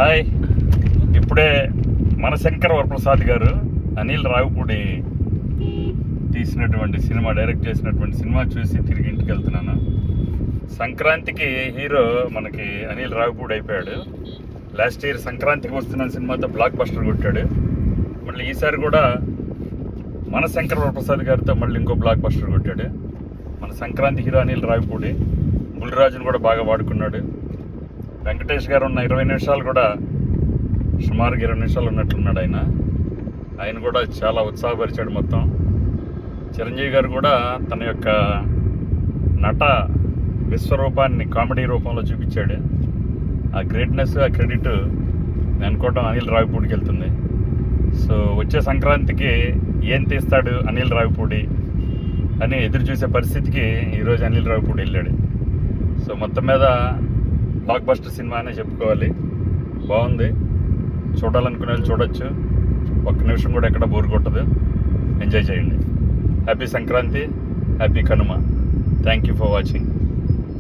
Hi. ఇప్పుడే మనశంకర్ వరప్రసాద్ గారు అనిల్ రావిపూడి తీసినటువంటి సినిమా, డైరెక్ట్ చేసినటువంటి సినిమా చూసి తిరిగి ఇంటికి వెళ్తున్నాను. సంక్రాంతికి హీరో మనకి అనిల్ రావిపూడి అయిపోయాడు. లాస్ట్ ఇయర్ సంక్రాంతికి వస్తున్న సినిమాతో బ్లాక్ బస్టర్ కొట్టాడు. మళ్ళీ ఈసారి కూడా మనశంకర్ వరప్రసాద్ గారితో మళ్ళీ ఇంకో బ్లాక్ బస్టర్ కొట్టాడు. మన సంక్రాంతి హీరో అనిల్ రావిపూడి బుల్లిరాజును కూడా బాగా వాడుకున్నాడు. వెంకటేష్ గారు ఉన్న 20 నిమిషాలు కూడా సుమారుగా 20 నిమిషాలు ఉన్నట్లున్నాడు ఆయన కూడా చాలా ఉత్సాహపరిచాడు మొత్తం. చిరంజీవి గారు కూడా తన యొక్క నట విశ్వరూపాన్ని కామెడీ రూపంలో చూపించాడు. ఆ గ్రేట్నెస్, ఆ క్రెడిట్ నేను అనుకోవటం అనిల్ రావిపూడికి వెళ్తుంది. సో వచ్చే సంక్రాంతికి ఏం తీస్తాడు అనిల్ రావిపూడి అని ఎదురు చూసే పరిస్థితికి ఈరోజు అనిల్ రావిపూడి వెళ్ళాడు. సో మొత్తం మీద బ్లాక్ బస్టర్ సినిమా అనే చెప్పుకోవాలి. బాగుంది, చూడాలనుకునే వాళ్ళు చూడొచ్చు. ఒక్క నిమిషం కూడా ఎక్కడ బోర్ కొట్టదు. ఎంజాయ్ చేయండి. Happy Sankranti, happy Kanuma. Thank you for watching.